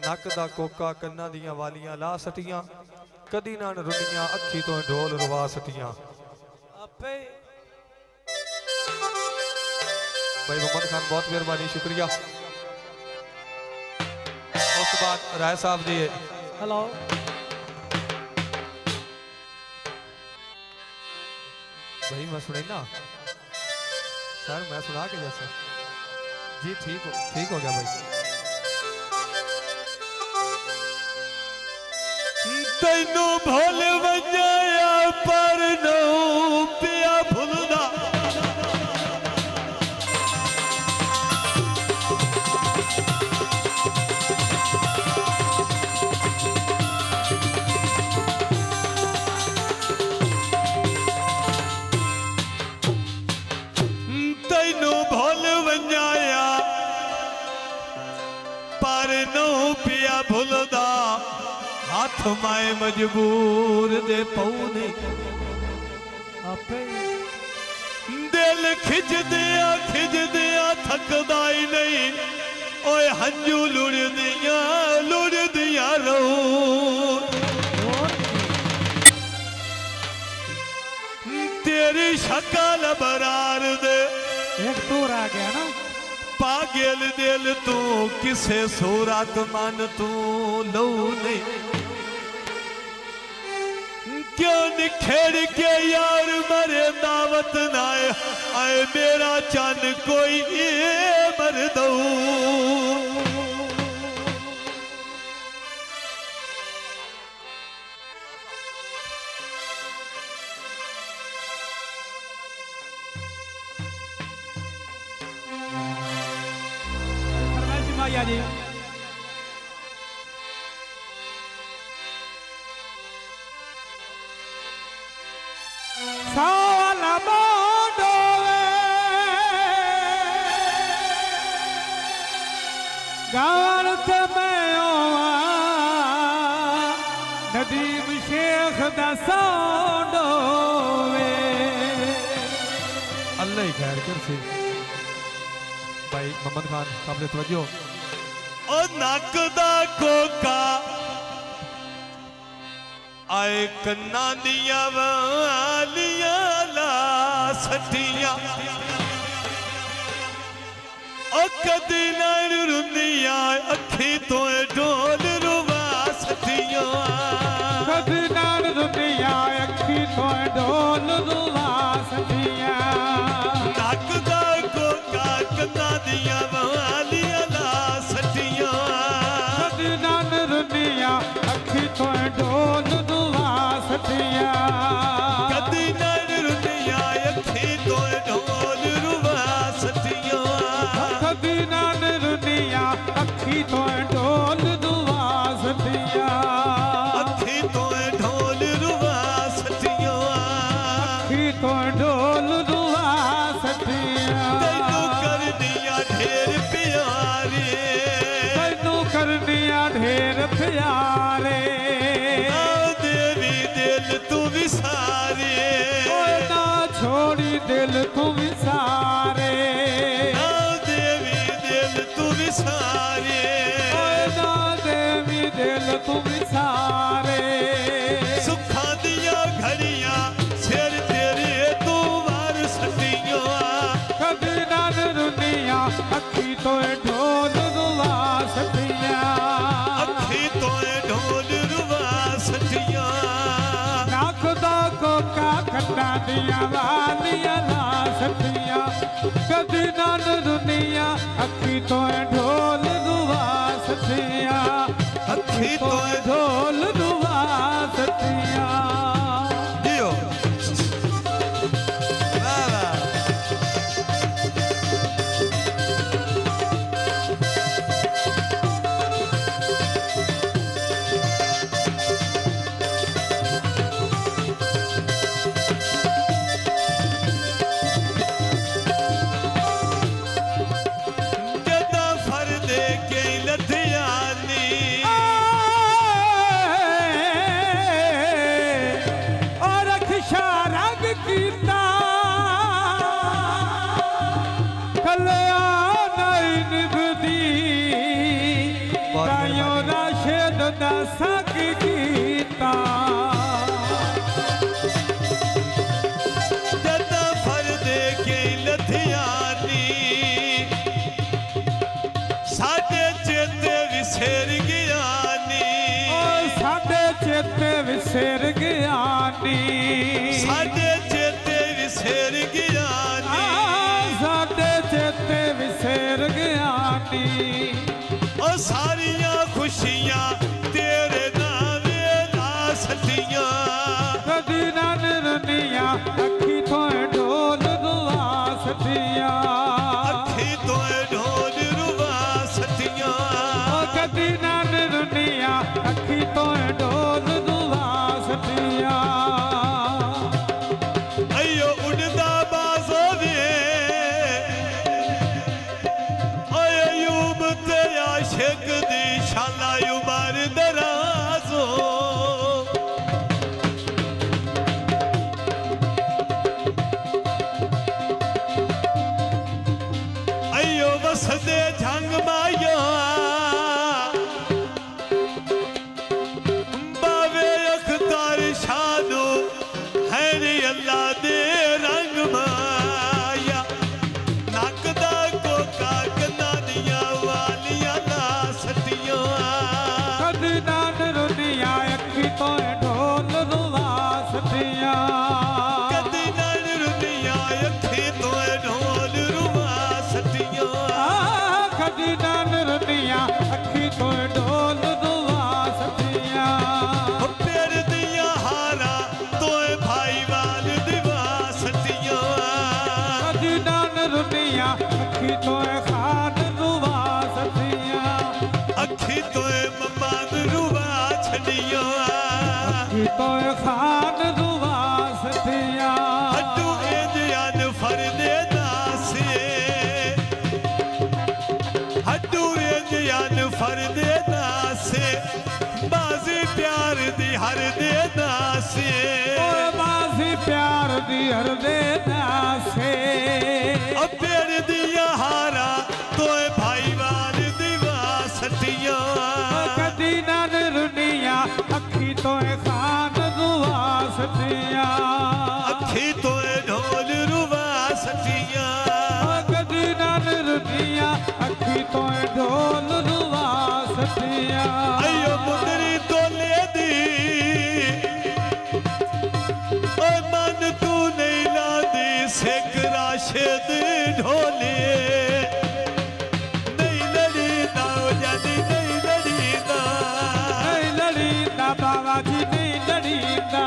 नक दा कोका कन्ना दियां वालियां ला सटियां कदी ना रुनियां अखी तो ढोल रवा सटियां। आपे भाई मोहम्मद खान बहुत मेहरबानी शुक्रिया। उस बाद राय साहब जी हेलो भाई मैं सुने ना सर मैं सुना के जैसे जी ठीक हो गया भाई। तैनू भूल वजाया पर नो पिया भुलदा तैनू भूल वजाया पर नो पिया भुलदा हाथ माए मजबूर दे पौने आपे दिल खिच दिया थकदा ही नहीं ओए हंजू लुड़ दिया रो तेरी शक्ल बरार दे एक टूर आ गया ना पागल दिल तू किसे सूरत मन तू लो नहीं क्यों निखेड़ के यार मरे दावत ना आए मेरा चन कोई मर दो माया जी साला मोडोवे गाल ते मैं नदीम शेख दा सोडोवे अल्लाह ही खैर कर सी भाई मोहम्मद खान काबिल तवज्जो। ओ नक दा कोका आए कन्ना दिया वालियां ला सटियां ओ कदी ना रुंदियां अखी तो ढोल रुवा सटियां कदी ना रुंदियां अखी तो ढोल रुवा सटियां नक दा कोका कन्ना दिया वालियां ला सटियां कदी ना रुंदियां अखी तो ढोल कदी नर रुनिया अखी तो ढोल रुवा सटियां कदी नर रुनिया अखी तो ढोल रुवा सटियां अखी तो ढोल रुवा सटियां अखी तो ढोल रुवा सटियां तैनू करनिया ढेर प्यारे तैनू करनिया ढेर प्यारे तू भी सारे ना छोड़ी दिल तू भी सारे देवी दिल तू भी सारे ना देवी दिल तू भी सारे सुखा दिया घड़ियां सिर तेरे तू वार सटियां कदी नन रुनिया अखी तो ढोल रुवा सटियां अखी तो ढोल रुवा सटियां कोका खट्टा दिया वालियां ला सटियां कदी नन रुनिया अखी तो ढोल रुवा सटियां अखी तो ढोल रुवा सटियां दियो ਦਾ ਸੰਗ ਕੀਤਾ जदा फर दे के लथियानी साडे चेते विसेर गियानी ਓ ਸਾਡੇ ਚੇਤੇ ਵਿਸਰ ਗਿਆਨੀ साडे चेते विसेर गियानी ਸਾਡੇ ਚੇਤੇ ਵਿਸਰ ਗਿਆਨੀ ओ सारियां खुशियां तेरे नावे ला सटियां ਕਦੀ ਨਾ ਨਿਰਨੀਆਂ ਅੱਖੀ ਤੋਂ ਢੋਲ ਦੁਆ ਸਟੀਆਂ अखी तो ढोल रुवा सटियां ਓ ਕਦੀ ਨਾ ਨਿਰਨੀਆਂ ਅੱਖੀ ਤੋਂ ਢੋਲ ਦੁਆ ਸਟੀਆਂ अयो उड़दा बाजो वे ओए अयूब ते आशिक दी शाला उमर दराजो अयो वसदे झंग माया बावे अख्तार शादो हैरी अल्लाह दे रंग माया नकदा कोका कन्ना दिया वालियां ला सटियां ਕਦੀ ਨਾ ਨਿਰਨੀਆਂ ਅੱਖੀ ਤੋਂ ਢੋਲ ਦੁਆ ਸਟੀਆਂ कदी नन रुनिया अखी तो ढोल रुवा सटियां ਕਦੀ ਨਾ ਨਿਰਨੀਆਂ ਅੱਖੀ ਤੋਂ ਢੋਲ ਦੁਆ ਸਟੀਆਂ पेर दिया हारा तोए भाई वाल दिवा सटियां ਕਦੀ ਨਾ ਨਿਰਨੀਆਂ ਅੱਖੀ ਤੋਂ ਖਾਨ ਦੁਆ ਸਟੀਆਂ अखी तोए मम्मा रुवा छड़ियां ਅੱਖੀ ਤੋਂ ਖਾਨ ਦੁਆ ਸਟੀਆਂ हड्डू इंजन फरदे नासे हड्डू इंजन फरदे नासे बाजी प्यार दी हर दे नासे ਓਏ ਬਾਜ਼ੀ ਪਿਆਰ ਦੀ ਹਰਦੇ ਨਾਸੇ पेड़ दिया हारा तोए भाई वाल दिवा सटियां ਕਦੀ ਨਾ ਨਿਰਨੀਆਂ ਅੱਖੀ ਤੋਂ ਖਾਨ ਦੁਆ ਸਟੀਆਂ अखी तोए ढोल रुवा सटियां ਕਦੀ ਨਾ ਨਿਰਨੀਆਂ ਅੱਖੀ ਤੋਂ ਢੋਲ ਦੁਆ ਸਟੀਆਂ अयो मुंदरी तोले दी ओ मन तू नहीं लादी सिख राशिद ढोले नहीं लड़ी ना जानी नहीं लड़ी ना ਨਹੀਂ ਲੜੀਂਦਾ ਬਾਬਾ ਜੀ ਨਹੀਂ ਲੜੀਂਦਾ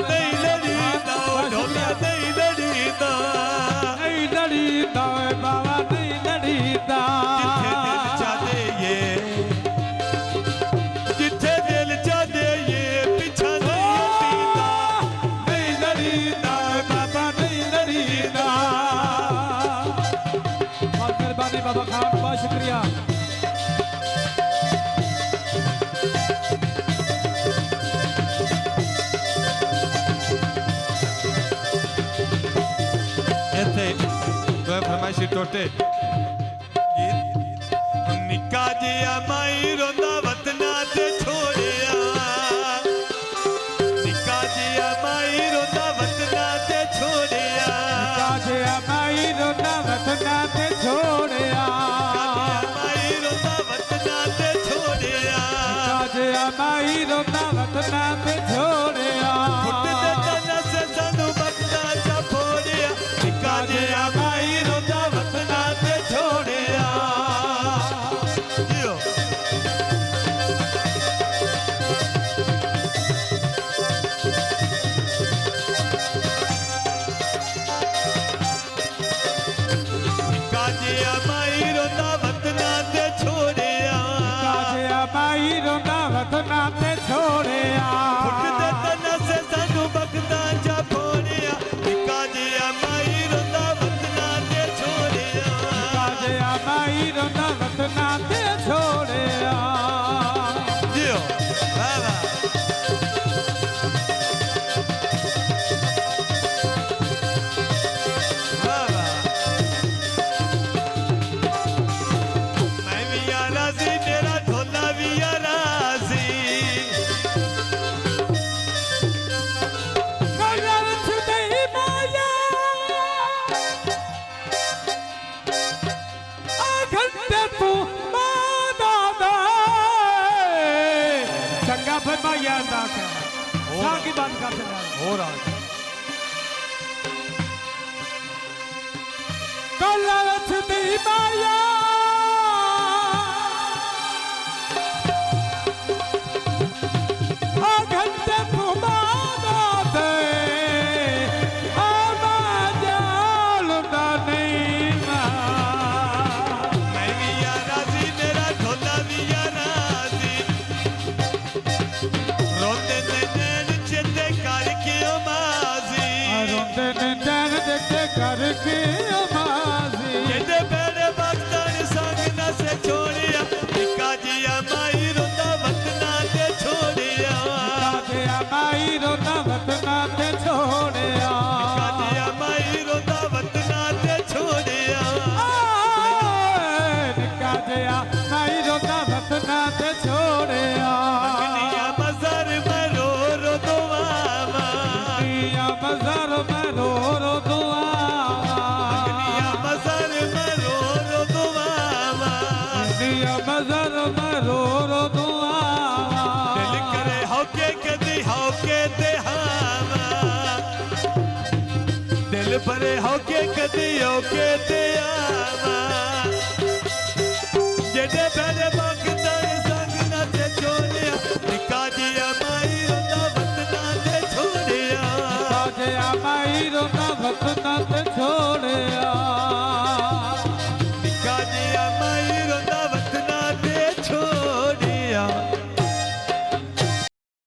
नहीं लड़ी ना ढोले नहीं लड़ी ना ਨਹੀਂ ਲੜੀਂਦਾ ਓਏ ਬਾਬਾ ਨਹੀਂ ਲੜੀਂਦਾ जिथे दिल चाहते ये पीछा नहीं हटीदा ਨਹੀਂ ਲੜੀਂਦਾ ਓਏ ਬਾਬਾ ਨਹੀਂ ਲੜੀਂਦਾ ਬਹੁਤ ਮਿਹਰਬਾਨੀ ਬਾਬਾ ਖਾਨ ਬਹੁਤ ਸ਼ੁਕਰੀਆ ਇੱਥੇ ਦੋਏ ਫਰਮਾਇਸ਼ੀ ਟੋਟੇ निका जिया माई रोंदा वतना ते छोड़िया निका जिया माई रोंदा वतना ते छोड़िया ਕਾਜੇ ਮਾਈ ਰੋਣਾ ਵਤਨਾ ਤੇ ਛੋੜਿਆ माई रोंदा वतना ते छोड़िया ਕਾਜੇ ਮਾਈ ਰੋਣਾ ਵਤਨਾ ਤੇ ਛੋੜਿਆ फुट दे तन से सानू बख्ता चा फोड़िया निका जिया माई रोंदा वतना ते छोड़िया जियो निका जिया माई रोंदा वतना ते छोड़िया ਕਾਜੇ ਮਾਈ ਰੋਣਾ ਵਤਨਾ ਤੇ ਛੋੜਿਆ फुट दे तन से सानू बख्ता चा फोड़िया निका जिया माई रोंदा वतना ते छोड़िया ਕਾਜੇ ਮਾਈ ਰੋਣਾ ਵਤਨਾ ਤੇ ਛੋੜਿਆ जियो वाह वाह वाह वाह मैं भी यारा सी मेरा ढोला भी यारा मैं क्या शाह की बात करते हैं हो रहा है कलरथ दी माया घंटे घुमाना दे जाल नहीं मैं भी यार राजी मेरा ढोला भी यार राजी रोते ने नैन चेते करके ओ माजी रोते ने नैन चेते करके ओ माजी जेदे बेड़े वक्तन संग न से छोड़िया निका जिया माई रोंदा वतना ते छोड़िया माई रोंदा वतना ते छोड़िया निका जिया माई रोंदा वतना ते छोड़िया निका जिया माई रोंदा वतना ते छोड़िया अग्निया मज़र में रो रो दुआवा अग्निया मज़र में रो रो दुआवा अग्निया मज़र में रो रो दुआवा अग्निया मज़र में रो रो दुआवा दिल करे होके कदी होके ते हावा दिल भरे होके कदी होके ते